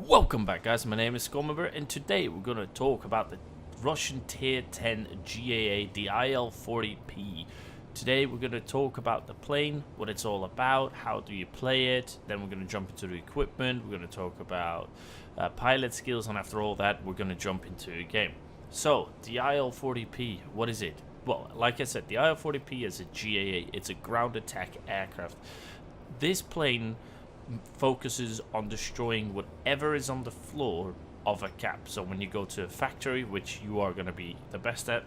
Welcome back, guys. My name is Skullmember, and today we're going to talk about the Russian Tier 10 GAA, the IL-40P. Today we're going to talk about the plane, what it's all about, how do you play it, then we're going to jump into the equipment, we're going to talk about pilot skills, and after all that we're going to jump into a game. So, the IL-40P, what is it? Well, like I said, the IL-40P is a GAA, it's a ground attack aircraft. This plane focuses on destroying whatever is on the floor of a cap. So when you go to a factory, which you are going to be the best at,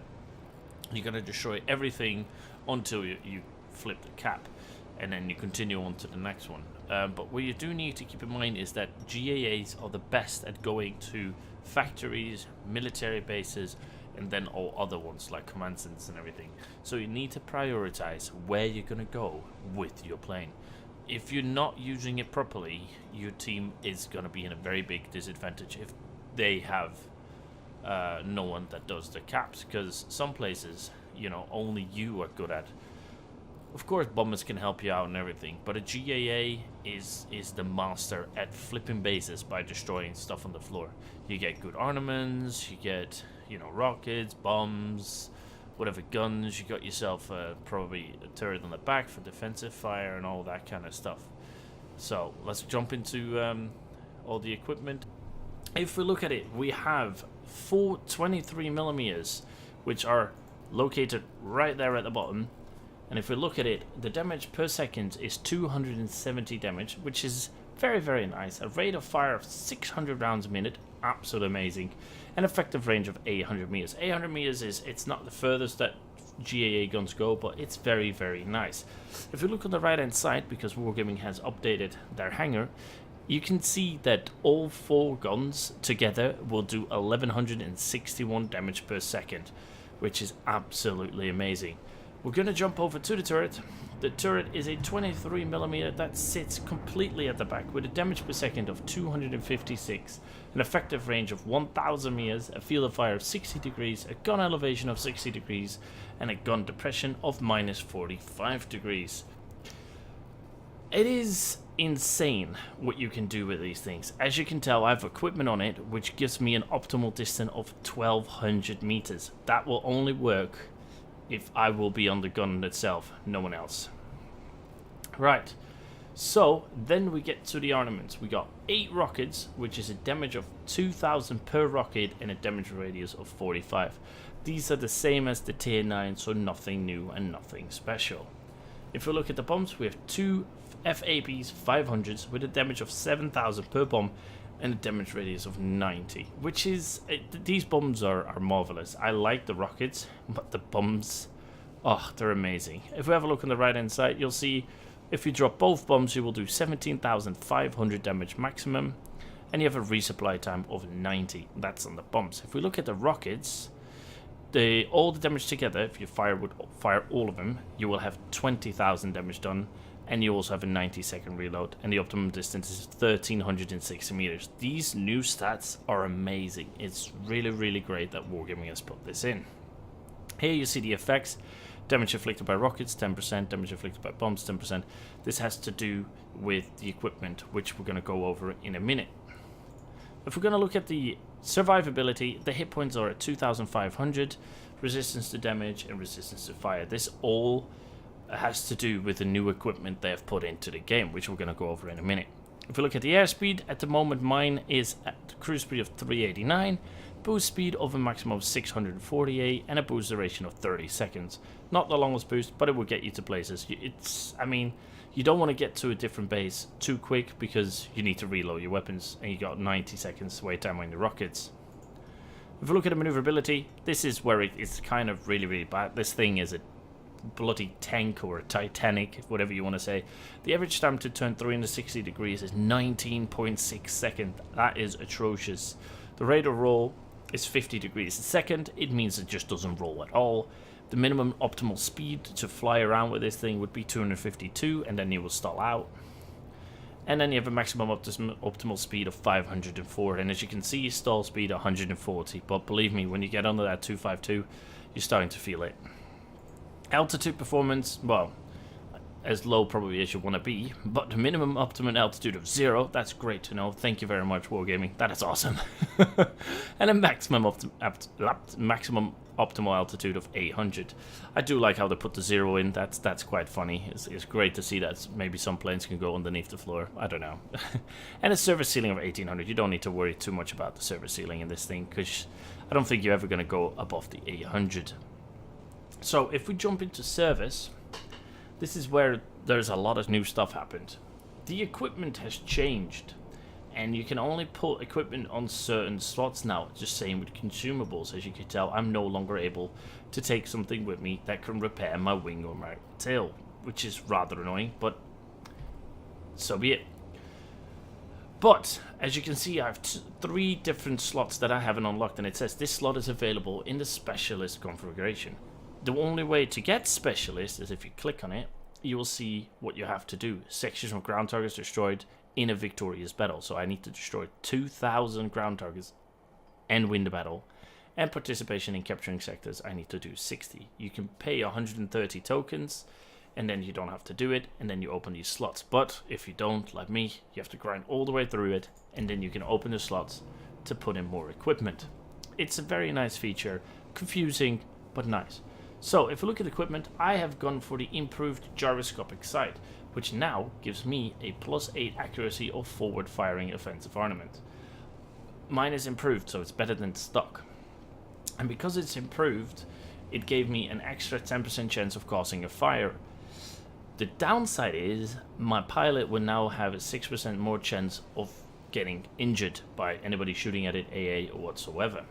you're going to destroy everything until you flip the cap, and then you continue on to the next one. But what you do need to keep in mind is that GAAs are the best at going to factories, military bases, and then all other ones like command centers and everything. So you need to prioritize where you're going to go with your plane. If you're not using it properly, your team is going to be in a very big disadvantage if they have no one that does the caps, because some places, you know, only you are good at. Of course, bombers can help you out and everything, but a GAA is the master at flipping bases by destroying stuff on the floor. You get good ornaments, you get, you know, rockets, bombs, whatever guns, you got yourself probably a turret on the back for defensive fire and all that kind of stuff. So let's jump into all the equipment. If we look at it, we have 4 23mm, which are located right there at the bottom. And if we look at it, the damage per second is 270 damage, which is very, very nice. A rate of fire of 600 rounds a minute, absolutely amazing. An effective range of 800 meters. 800 meters it's not the furthest that GAA guns go, but it's very, very nice. If you look on the right hand side, because Wargaming has updated their hangar, you can see that all 4 guns together will do 1161 damage per second, which is absolutely amazing. We're going to jump over to the turret. The turret is a 23mm that sits completely at the back with a damage per second of 256, an effective range of 1000 meters, a field of fire of 60 degrees, a gun elevation of 60 degrees, and a gun depression of minus 45 degrees. It is insane what you can do with these things. As you can tell, I have equipment on it which gives me an optimal distance of 1200 meters. That will only work if I will be on the gun itself, no one else. Right, so then we get to the armaments. We got 8 rockets, which is a damage of 2000 per rocket and a damage radius of 45. These are the same as the tier 9, so nothing new and nothing special. If we look at the bombs, we have 2 FAPs 500s with a damage of 7000 per bomb and a damage radius of 90, which is, these bombs are marvelous. I like the rockets, but the bombs, oh, they're amazing. If we have a look on the right hand side, you'll see if you drop both bombs, you will do 17,500 damage maximum, and you have a resupply time of 90. That's on the bombs. If we look at the rockets, all the damage together, if you fire all of them, you will have 20,000 damage done. And you also have a 90-second reload, and the optimum distance is 1360 meters. These new stats are amazing. It's really, really great that Wargaming has put this in. Here you see the effects. Damage inflicted by rockets, 10%. Damage inflicted by bombs, 10%. This has to do with the equipment, which we're going to go over in a minute. If we're going to look at the survivability, the hit points are at 2,500. Resistance to damage and resistance to fire. This all has to do with the new equipment they have put into the game, which we're going to go over in a minute. If we look at the airspeed, at the moment mine is at cruise speed of 389, boost speed of a maximum of 648, and a boost duration of 30 seconds. Not the longest boost, but it will get you to places. I mean, you don't want to get to a different base too quick because you need to reload your weapons, and you got 90 seconds wait time on the rockets. If we look at the maneuverability, this is where it's kind of really, really bad. This thing is a bloody tank or a Titanic, whatever you want to say. The average time to turn 360 degrees is 19.6 seconds. That is atrocious. The rate of roll is 50 degrees a second. It means it just doesn't roll at all. The minimum optimal speed to fly around with this thing would be 252, and then you will stall out. And then you have a maximum optimal speed of 504, and as you can see, stall speed 140. But believe me, when you get under that 252, you're starting to feel it. Altitude performance, well, as low probably as you want to be, but the minimum optimum altitude of 0, that's great to know. Thank you very much, Wargaming. That is awesome. And a maximum optimal altitude of 800. I do like how they put the 0 in. That's quite funny. It's great to see that maybe some planes can go underneath the floor. I don't know. And a service ceiling of 1800. You don't need to worry too much about the service ceiling in this thing, because I don't think you're ever going to go above the 800. So if we jump into service, this is where there's a lot of new stuff happened. The equipment has changed, and you can only put equipment on certain slots now. Just same with consumables. As you can tell, I'm no longer able to take something with me that can repair my wing or my tail, which is rather annoying, but so be it. But as you can see, I have 3 different slots that I haven't unlocked, and it says this slot is available in the specialist configuration. The only way to get specialist is if you click on it, you will see what you have to do. Sections of ground targets destroyed in a victorious battle. So I need to destroy 2,000 ground targets and win the battle. And participation in capturing sectors, I need to do 60. You can pay 130 tokens, and then you don't have to do it, and then you open these slots. But if you don't, like me, you have to grind all the way through it, and then you can open the slots to put in more equipment. It's a very nice feature, confusing, but nice. So, if we look at equipment, I have gone for the improved gyroscopic sight, which now gives me a +8 accuracy of forward firing offensive armament. Mine is improved, so it's better than stock. And because it's improved, it gave me an extra 10% chance of causing a fire. The downside is, my pilot will now have a 6% more chance of getting injured by anybody shooting at it, AA or whatsoever.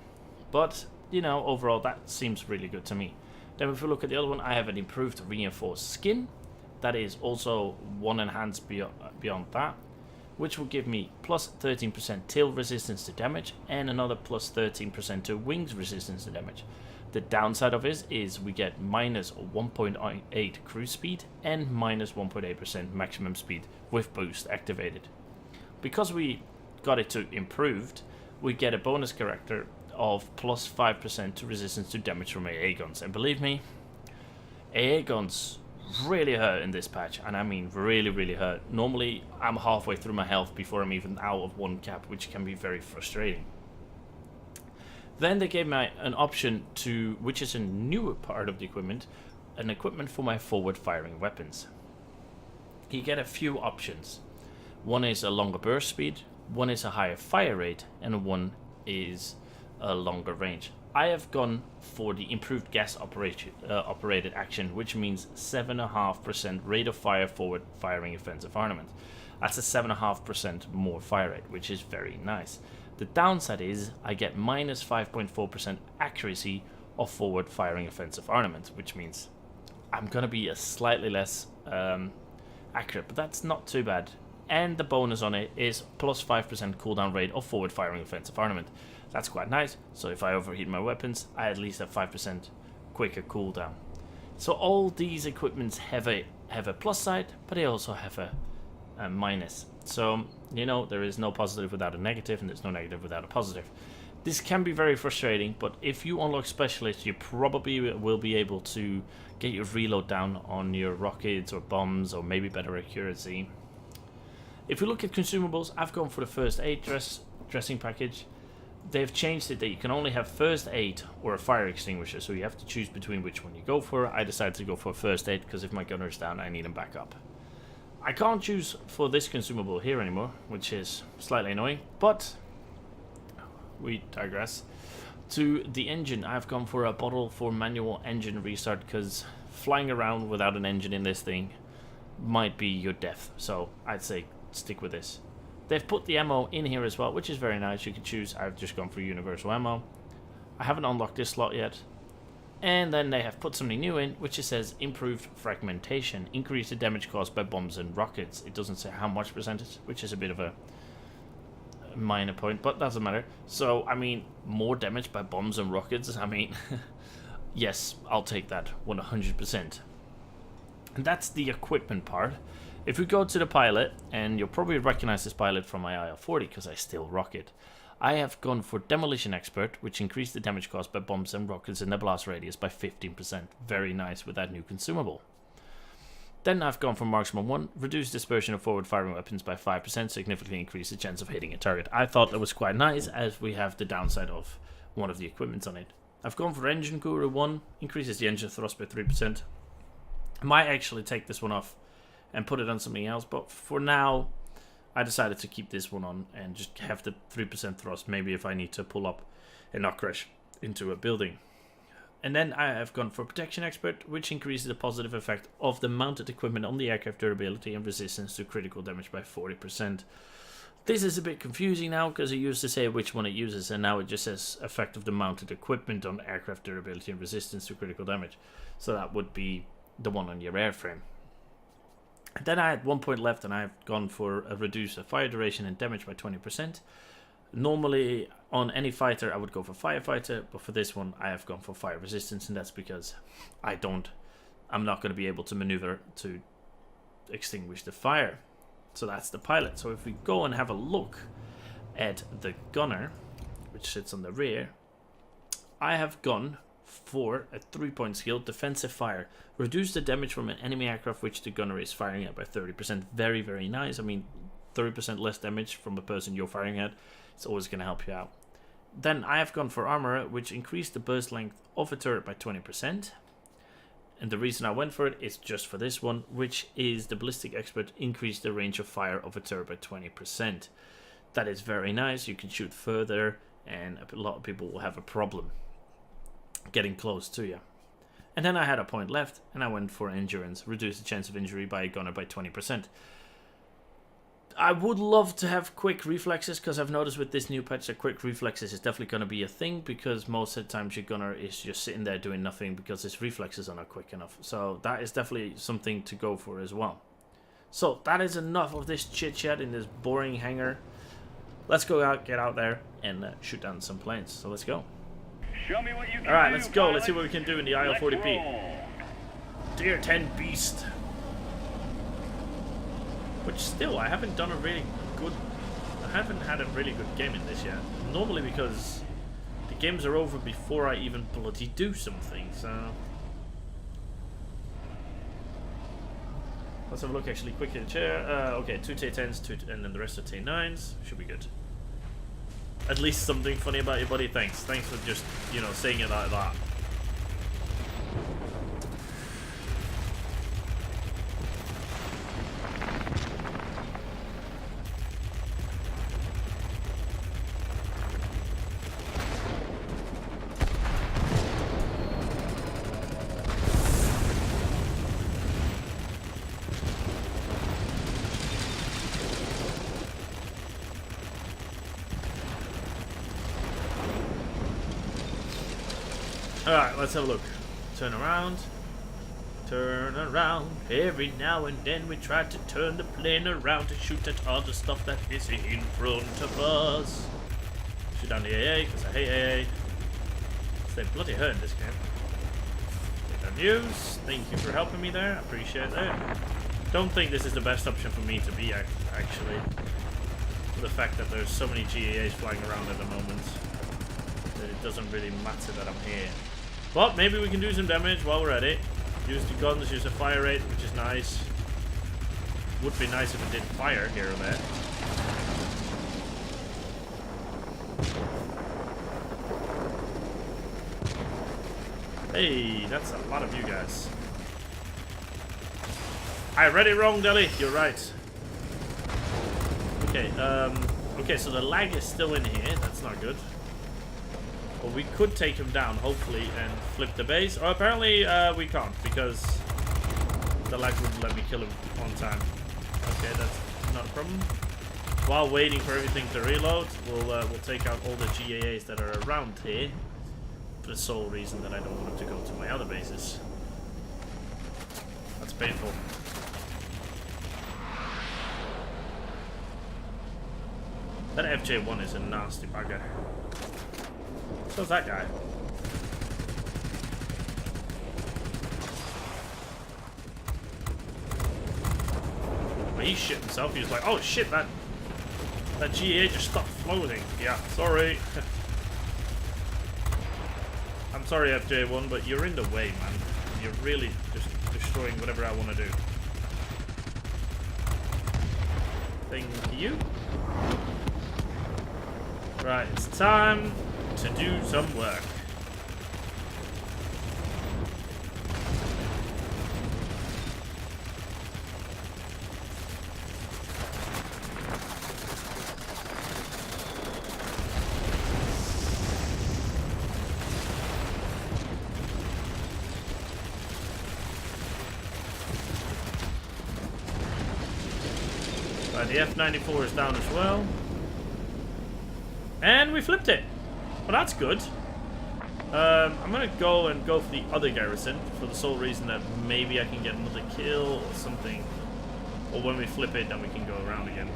But, you know, overall that seems really good to me. Then if we look at the other one, I have an improved reinforced skin. That is also one enhanced beyond that, which will give me +13% tail resistance to damage and another +13% to wings resistance to damage. The downside of this is we get -1.8 cruise speed and -1.8% maximum speed with boost activated. Because we got it to improved, we get a bonus character of +5% to resistance to damage from AA guns. And believe me, AA guns really hurt in this patch, and I mean really hurt. Normally I'm halfway through my health before I'm even out of 1 cap, which can be very frustrating. Then they gave me an option to, which is a newer part of the equipment, an equipment for my forward firing weapons. You get a few options. One is a longer burst speed, one is a higher fire rate, and one is a longer range. I have gone for the improved gas operated action, which means 7.5% rate of fire forward firing offensive armament. That's a 7.5% more fire rate, which is very nice. The downside is I get -5.4% accuracy of forward firing offensive armament, which means I'm gonna be a slightly less accurate, but that's not too bad. And the bonus on it is +5% cooldown rate of forward firing offensive armament. That's quite nice, so if I overheat my weapons, I at least have 5% quicker cooldown. So all these equipments have a plus side, but they also have a minus. So, you know, there is no positive without a negative, and there's no negative without a positive. This can be very frustrating, but if you unlock specialists, you probably will be able to get your reload down on your rockets or bombs, or maybe better accuracy. If we look at consumables, I've gone for the first aid dressing package. They've changed it that you can only have first aid or a fire extinguisher, so you have to choose between which one you go for. I decided to go for first aid because if my gunner is down, I need him back up. I can't choose for this consumable here anymore, which is slightly annoying, but we digress. To the engine, I've gone for a bottle for manual engine restart because flying around without an engine in this thing might be your death, so I'd say stick with this. They've put the ammo in here as well, which is very nice. You can choose. I've just gone for universal ammo. I haven't unlocked this slot yet. And then they have put something new in, which it says improved fragmentation. Increase the damage caused by bombs and rockets. It doesn't say how much percentage, which is a bit of a minor point, but doesn't matter. So, I mean, more damage by bombs and rockets. I mean, yes, I'll take that 100%. And that's the equipment part. If we go to the pilot, and you'll probably recognize this pilot from my IL-40 because I still rock it, I have gone for Demolition Expert, which increased the damage caused by bombs and rockets in the blast radius by 15%. Very nice with that new consumable. Then I've gone for Marksman 1, reduce dispersion of forward firing weapons by 5%, significantly increase the chance of hitting a target. I thought that was quite nice, as we have the downside of one of the equipments on it. I've gone for Engine Guru 1, increases the engine thrust by 3%. I might actually take this one off and put it on something else, but for now, I decided to keep this one on and just have the 3% thrust, maybe if I need to pull up and not crash into a building. And then I have gone for Protection Expert, which increases the positive effect of the mounted equipment on the aircraft durability and resistance to critical damage by 40%. This is a bit confusing now, because it used to say which one it uses, and now it just says effect of the mounted equipment on aircraft durability and resistance to critical damage. So that would be the one on your airframe. And then I had 1 point left, and I've gone for a reduce fire duration and damage by 20%. Normally, on any fighter, I would go for Firefighter, but for this one, I have gone for Fire Resistance, and that's because I'm not going to be able to maneuver to extinguish the fire. So that's the pilot. So if we go and have a look at the gunner, which sits on the rear, I have gone for a 3-point skill, Defensive Fire. Reduce the damage from an enemy aircraft which the gunner is firing at by 30%. Very, very nice. I mean, 30% less damage from the person you're firing at. It's always going to help you out. Then I have gone for Armor, which increased the burst length of a turret by 20%. And the reason I went for it is just for this one, which is the Ballistic Expert increased the range of fire of a turret by 20%. That is very nice. You can shoot further, and a lot of people will have a problem getting close to you. And then I had a point left, and I went for Endurance, reduce the chance of injury by a gunner by 20%. I would love to have quick reflexes, because I've noticed with this new patch that quick reflexes is definitely going to be a thing, because most of the times your gunner is just sitting there doing nothing because his reflexes are not quick enough. So that is definitely something to go for as well. So that is enough of this chit chat in this boring hangar. Let's go out, get out there, and shoot down some planes. So let's go. Show me what you can All right, do, let's go. pilot. Let's see what we can do in the IL-40P. Tier 10 Beast. Which still, I haven't had a really good game in this yet. Normally because the games are over before I even bloody do something, so... Let's have a look actually quickly at the chair. Okay, 2 tier 10s, and then the rest are tier 9s. Should be good. At least something funny about your buddy. Thanks. Thanks for just, you know, saying it like that. Alright, let's have a look. Turn around. Turn around. Every now and then we try to turn the plane around to shoot at all the stuff that is in front of us. Shoot down the AA, because I hate AA. They bloody hurt in this game. Take that news. Thank you for helping me there. I appreciate that. Don't think this is the best option for me to be, actually. For the fact that there's so many GAAs flying around at the moment. That it doesn't really matter that I'm here. But maybe we can do some damage while we're at it. Use the guns, use a fire rate, which is nice. Would be nice if it did fire here or there. Hey, that's a lot of you guys. I read it wrong, Deli. You're right. Okay, okay, so the lag is still in here. That's not good. Well, we could take him down, hopefully, and flip the base. Oh, apparently we can't, because the lag wouldn't let me kill him on time. Okay, that's not a problem. While waiting for everything to reload, we'll take out all the GAAs that are around here, for the sole reason that I don't want them to go to my other bases. That's painful. That FJ1 is a nasty bugger. So's that guy. Well, he shit himself. He was like, oh shit, that GA just stopped floating. Yeah, sorry. I'm sorry, FJ1, but you're in the way, man. You're really just destroying whatever I want to do. Thank you. Right, it's time to do some work. Right, the F-94 is down as well. And we flipped it. Well, that's good. I'm gonna go for the other garrison for the sole reason that maybe I can get another kill or something. Or when we flip it, then we can go around again.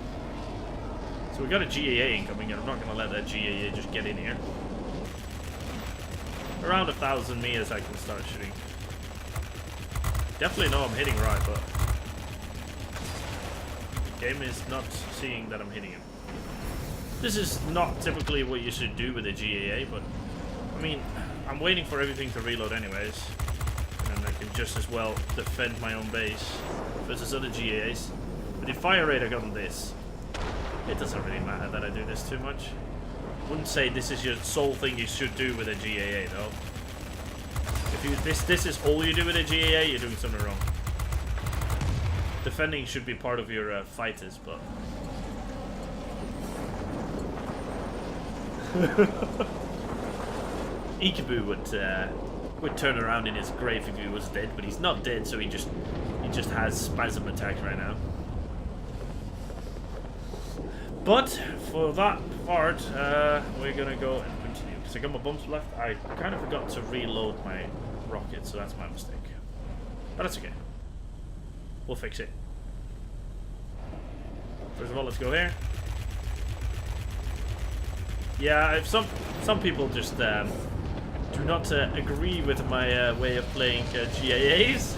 So we got a GAA incoming, and I'm not gonna let that GAA just get in here. Around 1,000 meters, I can start shooting. Definitely know I'm hitting right, but the game is not seeing that I'm hitting him. This is not typically what you should do with a GAA, but I mean, I'm waiting for everything to reload anyways, and then I can just as well defend my own base versus other GAAs. With the fire rate I got on this, it doesn't really matter that I do this too much. Wouldn't say this is your sole thing you should do with a GAA though. If you this is all you do with a GAA, you're doing something wrong. Defending should be part of your fighters, but Ikabu would turn around in his grave if he was dead, but he's not dead, so he just has spasm attacks right now. But for that part, we're gonna go and continue because I got my bumps left. I kind of forgot to reload my rocket, so that's my mistake. But that's okay. We'll fix it. First of all, let's go here. Yeah, if some people just do not agree with my way of playing GAAs.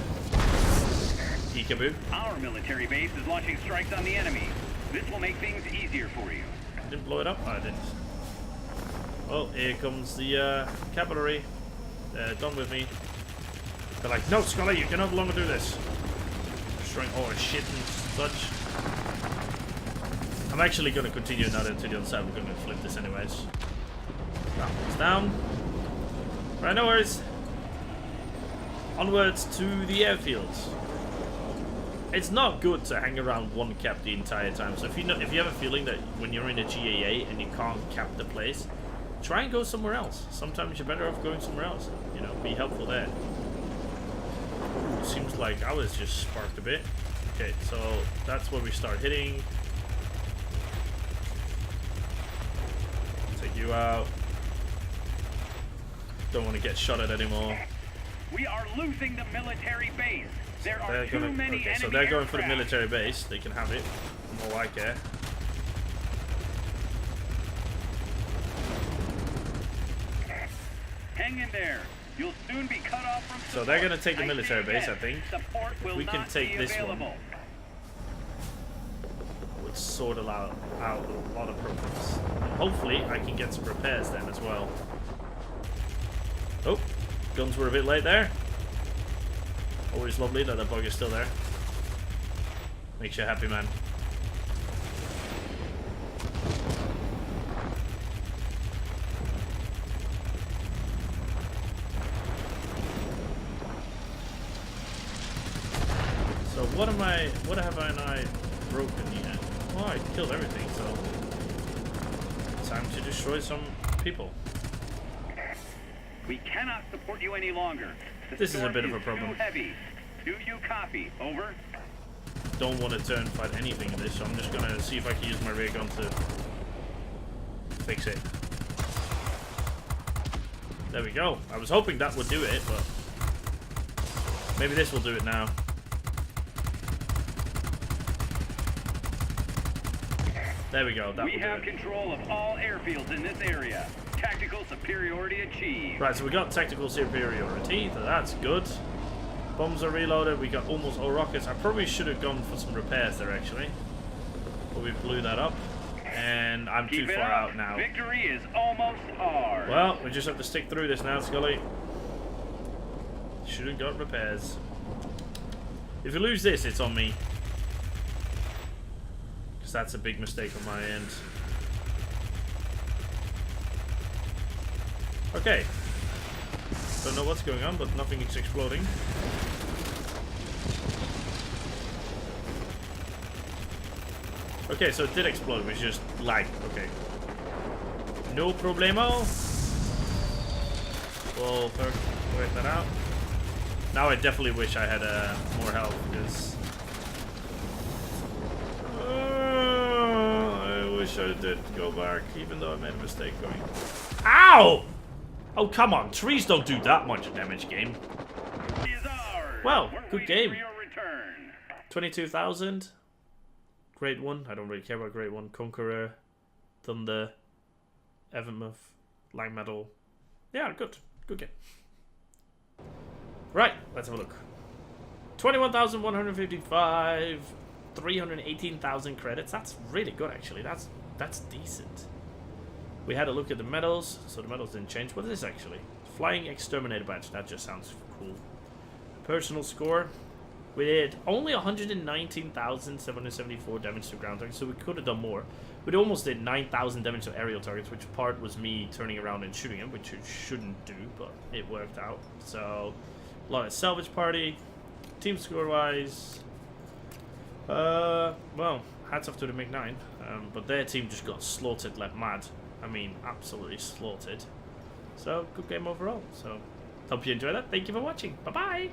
Peekaboo. Our military base is launching strikes on the enemy. This will make things easier for you. I didn't blow it up? Oh, I didn't. Oh, here comes the cavalry. They're done with me. They're like, no, Scully, you cannot longer do this. Destroying all our shit and such. I'm actually going to continue now to the other side. We're going to flip this anyways. That one's down. Right, no worries. Onwards to the airfields. It's not good to hang around one cap the entire time. So if you have a feeling that when you're in a GAA and you can't cap the place, try and go somewhere else. Sometimes you're better off going somewhere else. You know, be helpful there. Ooh, seems like I was just sparked a bit. Okay, so that's where we start hitting. Take you out. Don't want to get shot at anymore. We are losing the military base. There are too many enemy so they're going for the aircraft. military base. They can have it. More I care. Hang in there. You'll soon be cut off from support. So they're going to take the military base, I think. Support will We can not take be this available. one. Would sort of out a lot of problems. Hopefully, I can get some repairs then as well. Oh, guns were a bit late there. Always lovely that the bug is still there. Makes you happy, man. So what have I broken here? Oh, I killed everything, so time to destroy some people. We cannot support you any longer. This is a bit of a problem. Too heavy. Do you copy? Over. Don't want to turn fight anything in this, so I'm just gonna see if I can use my ray gun to fix it. There we go. I was hoping that would do it, but maybe this will do it now. There we go. That will do it. We have control of all airfields in this area. Tactical superiority achieved. Right, so we got tactical superiority, so that's good. Bombs are reloaded, we got almost all rockets. I probably should have gone for some repairs there actually. But we blew that up. And I'm too far out now. Victory is almost ours. Well, we just have to stick through this now, Scully. Should have got repairs. If we lose this, it's on me. Because That's a big mistake on my end. Okay. Don't know what's going on, but nothing is exploding. Okay, so it did explode, it was just lag. Okay. No problemo. We'll work that out. Now I definitely wish I had more health, because... I wish I did go back, even though I made a mistake going... Ow! Oh, come on. Trees don't do that much damage, game. Well, good game. 22,000. Grade 1. I don't really care about Grade 1. Conqueror. Thunder. Evermuth. Light Metal. Yeah, good. Good game. Right, let's have a look. 21,155. 318,000 credits. That's really good, actually. That's decent. We had a look at the medals, so the medals didn't change. What is this actually? Flying Exterminator Badge. That just sounds cool. Personal score. We did only 119,774 damage to ground targets, so we could have done more. We almost did 9,000 damage to aerial targets, which part was me turning around and shooting them, which you shouldn't do, but it worked out. So, a lot of salvage party. Team score-wise, well, hats off to the MiG-9, but their team just got slaughtered like mad. I mean, absolutely slaughtered. So, good game overall. So, hope you enjoyed that. Thank you for watching. Bye-bye!